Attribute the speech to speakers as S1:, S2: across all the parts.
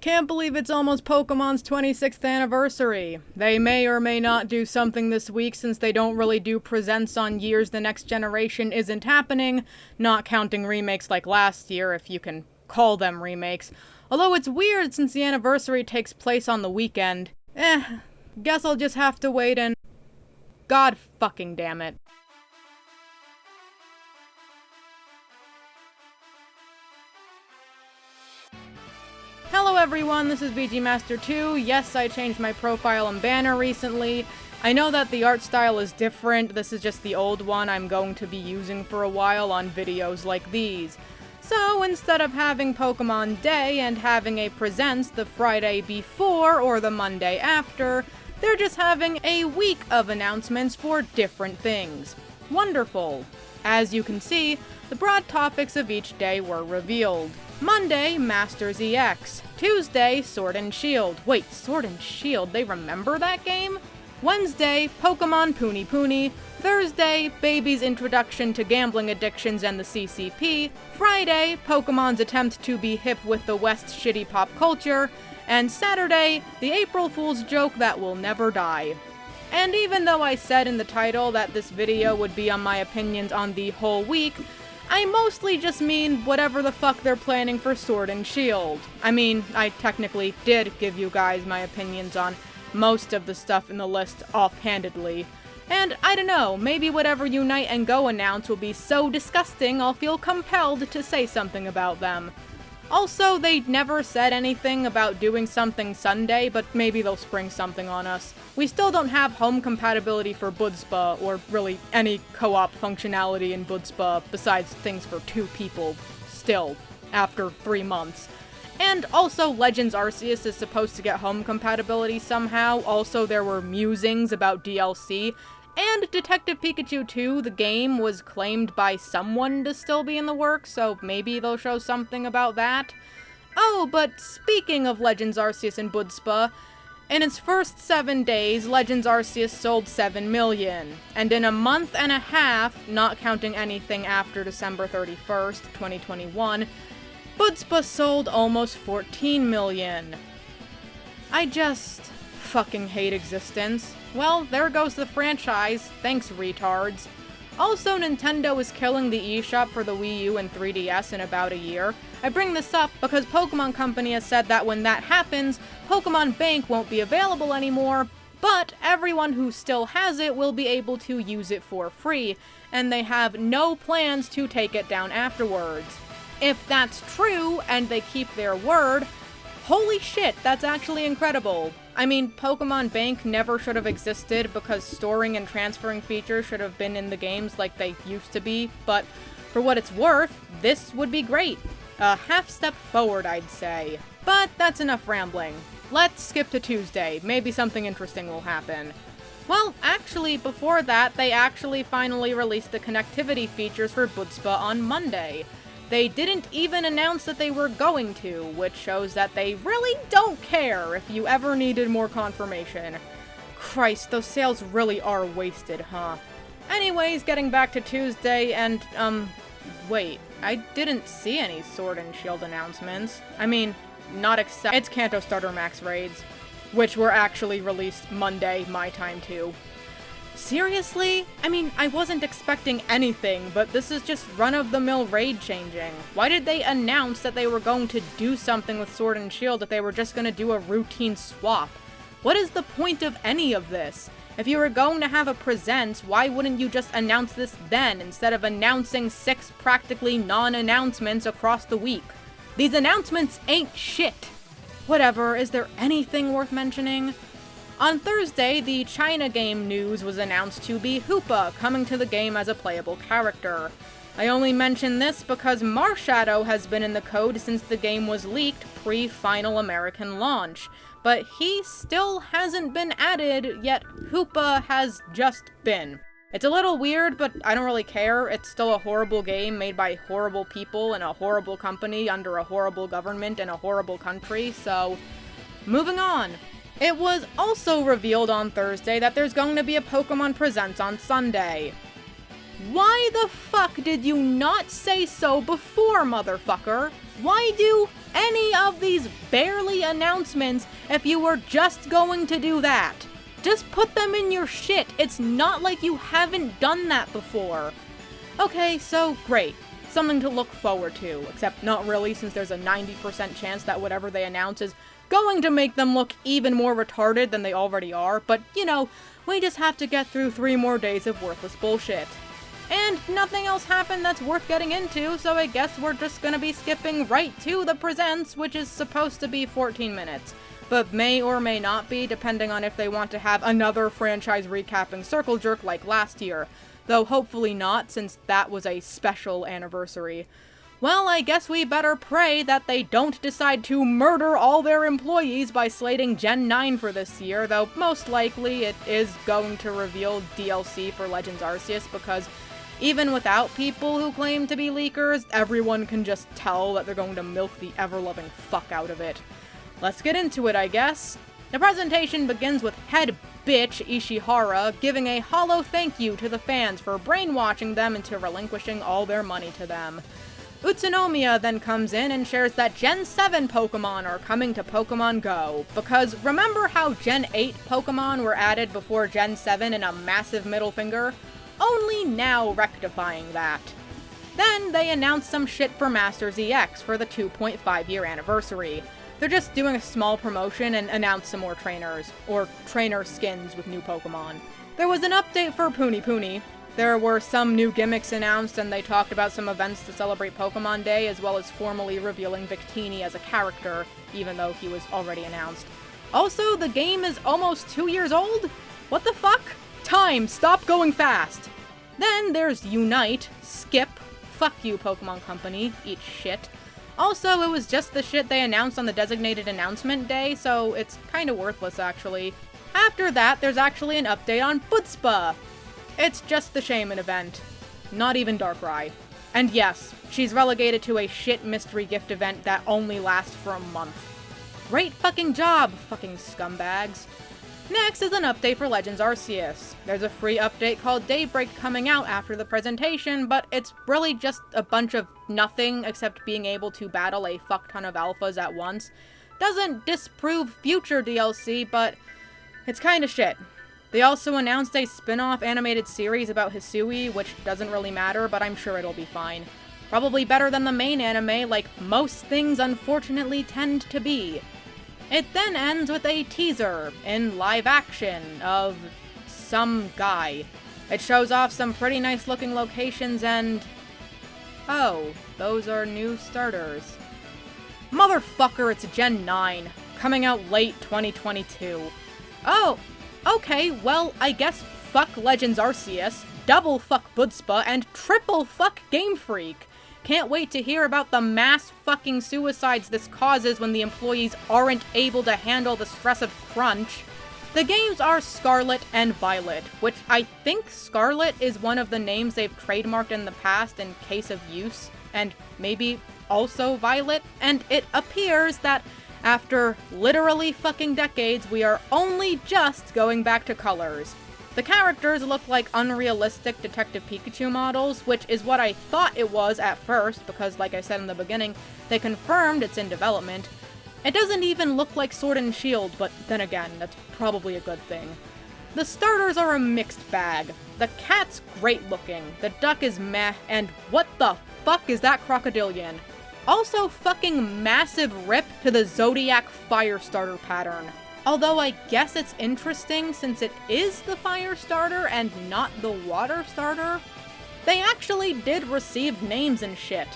S1: Can't believe it's almost Pokemon's 26th anniversary. They may or may not do something this week since they don't really do presents on years the next generation isn't happening, not counting remakes like last year, if you can call them remakes. Although it's weird since the anniversary takes place on the weekend. Guess I'll just have to wait and... God fucking damn it. Hello everyone, this is VG Master 2. Yes, I changed my profile and banner recently. I know that the art style is different, this is just the old one I'm going to be using for a while on videos like these. So instead of having Pokemon Day and having a Presents the Friday before or the Monday after, they're just having a week of announcements for different things. Wonderful! As you can see, the broad topics of each day were revealed. Monday, Masters EX. Tuesday, Sword and Shield. Wait, Sword and Shield, they remember that game? Wednesday, Pokemon Puni Puni. Thursday, Baby's introduction to gambling addictions and the CCP. Friday, Pokemon's attempt to be hip with the West's shitty pop culture. And Saturday, the April Fool's joke that will never die. And even though I said in the title that this video would be on my opinions on the whole week, I mostly just mean whatever the fuck they're planning for Sword and Shield. I mean, I technically did give you guys my opinions on most of the stuff in the list offhandedly. And I don't know, maybe whatever Unite and Go announce will be so disgusting I'll feel compelled to say something about them. Also, they never said anything about doing something Sunday, but maybe they'll spring something on us. We still don't have home compatibility for Budspa, or really any co-op functionality in Budspa besides things for 2 people, still, after 3 months. And also, Legends Arceus is supposed to get home compatibility somehow. Also, there were musings about DLC. And Detective Pikachu 2, the game, was claimed by someone to still be in the works, so maybe they'll show something about that. Oh, but speaking of Legends Arceus and Budspa, in its first 7 days, Legends Arceus sold 7 million. And in a month and a half, not counting anything after December 31st, 2021, Budspa sold almost 14 million. I just fucking hate existence. Well, there goes the franchise. Thanks, retards. Also, Nintendo is killing the eShop for the Wii U and 3DS in about a year. I bring this up because Pokemon Company has said that when that happens, Pokemon Bank won't be available anymore, but everyone who still has it will be able to use it for free, and they have no plans to take it down afterwards. If that's true, and they keep their word, holy shit, that's actually incredible. I mean, Pokemon Bank never should have existed because storing and transferring features should have been in the games like they used to be, but for what it's worth, this would be great. A half step forward, I'd say. But that's enough rambling. Let's skip to Tuesday. Maybe something interesting will happen. Well, actually, before that, they actually finally released the connectivity features for Budspa on Monday. They didn't even announce that they were going to, which shows that they really don't care if you ever needed more confirmation. Christ, those sales really are wasted, huh? Anyways, getting back to Tuesday, and, wait, I didn't see any Sword and Shield announcements. I mean, not except its Kanto Starter Max raids, which were actually released Monday, my time too. Seriously? I mean, I wasn't expecting anything, but this is just run-of-the-mill raid changing. Why did they announce that they were going to do something with Sword and Shield if they were just going to do a routine swap? What is the point of any of this? If you were going to have a Presents, why wouldn't you just announce this then, instead of announcing 6 practically non-announcements across the week? These announcements ain't shit! Whatever, is there anything worth mentioning? On Thursday, the China game news was announced to be Hoopa, coming to the game as a playable character. I only mention this because Marshadow has been in the code since the game was leaked pre-final American launch, but he still hasn't been added, yet Hoopa has just been. It's a little weird, but I don't really care. It's still a horrible game made by horrible people in a horrible company under a horrible government in a horrible country, so moving on. It was also revealed on Thursday that there's going to be a Pokemon Presents on Sunday. Why the fuck did you not say so before, motherfucker? Why do any of these barely announcements if you were just going to do that? Just put them in your shit. It's not like you haven't done that before. Okay, so great. Something to look forward to, except not really, since there's a 90% chance that whatever they announce is going to make them look even more retarded than they already are, but, you know, we just have to get through 3 more days of worthless bullshit. And nothing else happened that's worth getting into, so I guess we're just gonna be skipping right to the presents, which is supposed to be 14 minutes. But may or may not be, depending on if they want to have another franchise recapping circle jerk like last year. Though hopefully not, since that was a special anniversary. Well, I guess we better pray that they don't decide to murder all their employees by slating Gen 9 for this year, though most likely it is going to reveal DLC for Legends Arceus, because even without people who claim to be leakers, everyone can just tell that they're going to milk the ever-loving fuck out of it. Let's get into it, I guess. The presentation begins with head bitch Ishihara giving a hollow thank you to the fans for brainwashing them into relinquishing all their money to them. Utsunomiya then comes in and shares that Gen 7 Pokemon are coming to Pokemon Go, because remember how Gen 8 Pokemon were added before Gen 7 in a massive middle finger? Only now rectifying that. Then they announced some shit for Masters EX for the 2.5 year anniversary. They're just doing a small promotion and announce some more trainers, or trainer skins with new Pokemon. There was an update for Puni. There were some new gimmicks announced, and they talked about some events to celebrate Pokemon Day, as well as formally revealing Victini as a character, even though he was already announced. Also, the game is almost 2 years old? What the fuck? Time, stop going fast! Then there's Unite, Skip, fuck you Pokemon Company, eat shit. Also, it was just the shit they announced on the designated announcement day, so it's kinda worthless actually. After that, there's actually an update on Butzba. It's just the Shaman event. Not even Darkrai. And yes, she's relegated to a shit mystery gift event that only lasts for a month. Great fucking job, fucking scumbags. Next is an update for Legends Arceus. There's a free update called Daybreak coming out after the presentation, but it's really just a bunch of nothing except being able to battle a fuck ton of alphas at once. Doesn't disprove future DLC, but it's kinda shit. They also announced a spin-off animated series about Hisui, which doesn't really matter, but I'm sure it'll be fine. Probably better than the main anime, like most things unfortunately tend to be. It then ends with a teaser, in live action, of some guy. It shows off some pretty nice looking locations and... oh, those are new starters. Motherfucker, it's Gen 9, coming out late 2022. Oh, okay, well, I guess fuck Legends Arceus, double fuck Butzba, and triple fuck Game Freak. Can't wait to hear about the mass fucking suicides this causes when the employees aren't able to handle the stress of crunch. The games are Scarlet and Violet, which I think Scarlet is one of the names they've trademarked in the past in case of use, and maybe also Violet, and it appears that after literally fucking decades, we are only just going back to colors. The characters look like unrealistic Detective Pikachu models, which is what I thought it was at first, because like I said in the beginning, they confirmed it's in development. It doesn't even look like Sword and Shield, but then again, that's probably a good thing. The starters are a mixed bag. The cat's great looking, the duck is meh, and what the fuck is that crocodilian? Also fucking massive rip to the Zodiac Firestarter pattern. Although I guess it's interesting since it is the fire starter and not the water starter. They actually did receive names and shit.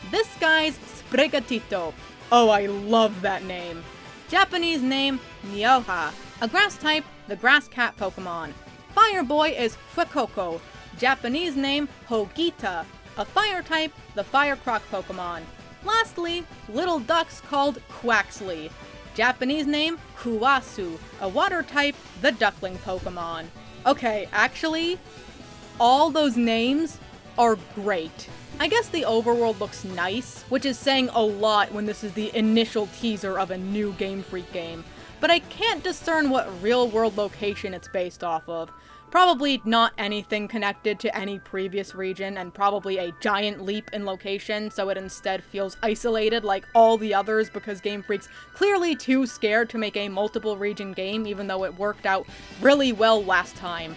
S1: This guy's Sprigatito. Oh, I love that name. Japanese name, Nioha. A grass type, the grass cat Pokemon. Fire boy is Fuecoco. Japanese name, Hogita. A fire type, the fire croc Pokemon. Lastly, little ducks called Quaxley. Japanese name, Kuwasu, a water type, the duckling Pokemon. Okay, actually, all those names are great. I guess the overworld looks nice, which is saying a lot when this is the initial teaser of a new Game Freak game, but I can't discern what real-world location it's based off of. Probably not anything connected to any previous region, and probably a giant leap in location, so it instead feels isolated like all the others because Game Freak's clearly too scared to make a multiple region game, even though it worked out really well last time.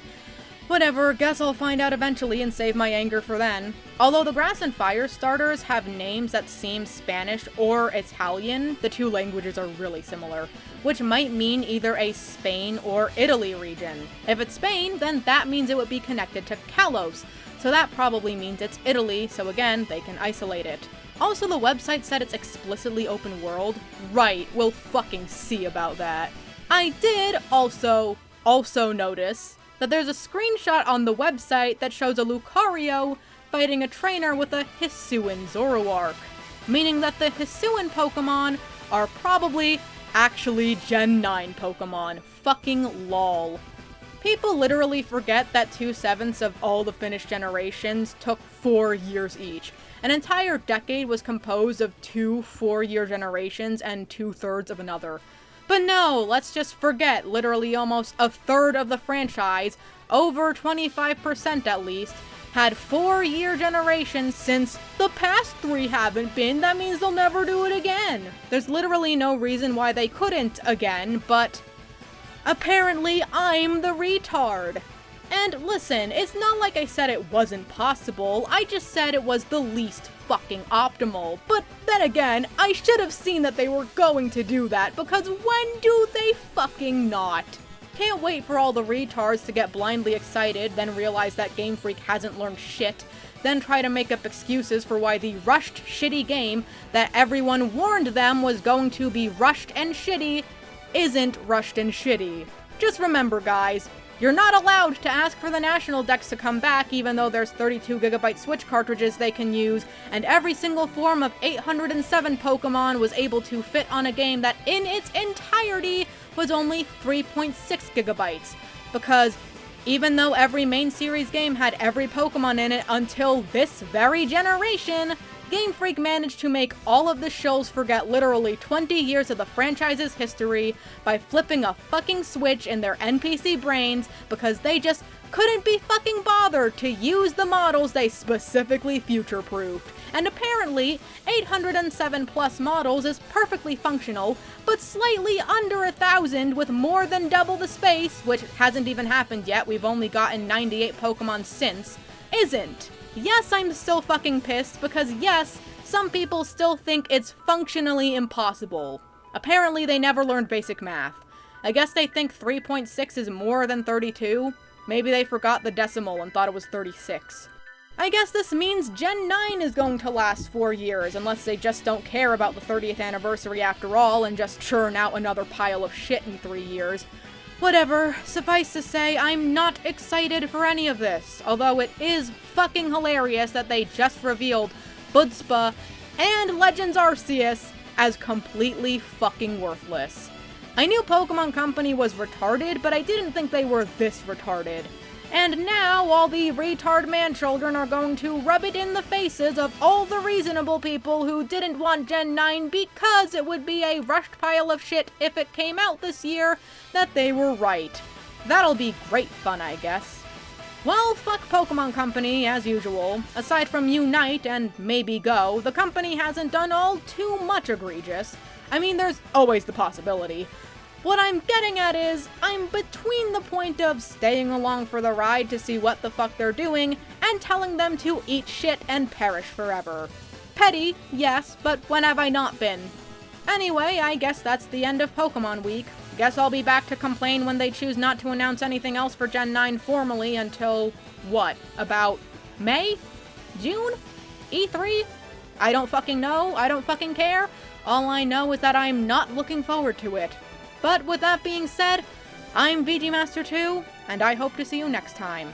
S1: Whatever, guess I'll find out eventually and save my anger for then. Although the Grass and Fire starters have names that seem Spanish or Italian, the two languages are really similar, which might mean either a Spain or Italy region. If it's Spain, then that means it would be connected to Kalos, so that probably means it's Italy, so again, they can isolate it. Also, the website said it's explicitly open world. Right, we'll fucking see about that. I did also notice that there's a screenshot on the website that shows a Lucario fighting a trainer with a Hisuian Zoroark, meaning that the Hisuian Pokemon are probably actually Gen 9 Pokemon. Fucking lol. People literally forget that 2/7 of all the finished generations took 4 years each. An entire decade was composed of 2 4-year generations and 2/3 of another. But no, let's just forget literally almost a third of the franchise, over 25% at least, had 4-year generations since the past 3 haven't been. That means they'll never do it again. There's literally no reason why they couldn't again, but apparently I'm the retard. And listen, it's not like I said it wasn't possible, I just said it was the least fucking optimal. But then again, I should have seen that they were going to do that, because when do they fucking not? Can't wait for all the retards to get blindly excited, then realize that Game Freak hasn't learned shit, then try to make up excuses for why the rushed, shitty game that everyone warned them was going to be rushed and shitty isn't rushed and shitty. Just remember, guys, you're not allowed to ask for the national decks to come back, even though there's 32GB Switch cartridges they can use, and every single form of 807 Pokemon was able to fit on a game that in its entirety was only 3.6GB. Because even though every main series game had every Pokemon in it until this very generation, Game Freak managed to make all of the shows forget literally 20 years of the franchise's history by flipping a fucking switch in their NPC brains because they just couldn't be fucking bothered to use the models they specifically future-proofed. And apparently, 807 plus models is perfectly functional, but slightly under 1,000 with more than double the space, which hasn't even happened yet, we've only gotten 98 Pokemon since, isn't. Yes, I'm still fucking pissed, because yes, some people still think it's functionally impossible. Apparently they never learned basic math. I guess they think 3.6 is more than 32? Maybe they forgot the decimal and thought it was 36. I guess this means Gen 9 is going to last 4 years, unless they just don't care about the 30th anniversary after all and just churn out another pile of shit in 3 years. Whatever, suffice to say, I'm not excited for any of this, although it is fucking hilarious that they just revealed Budspa and Legends Arceus as completely fucking worthless. I knew Pokemon Company was retarded, but I didn't think they were this retarded. And now all the retard man-children are going to rub it in the faces of all the reasonable people who didn't want Gen 9 because it would be a rushed pile of shit if it came out this year, that they were right. That'll be great fun, I guess. Well, fuck Pokemon Company, as usual. Aside from Unite and maybe Go, the company hasn't done all too much egregious. I mean, there's always the possibility. What I'm getting at is, I'm between the point of staying along for the ride to see what the fuck they're doing, and telling them to eat shit and perish forever. Petty, yes, but when have I not been? Anyway, I guess that's the end of Pokemon Week. Guess I'll be back to complain when they choose not to announce anything else for Gen 9 formally until, what, about May? June? E3? I don't fucking know, I don't fucking care. All I know is that I'm not looking forward to it. But with that being said, I'm VG Master 2, and I hope to see you next time.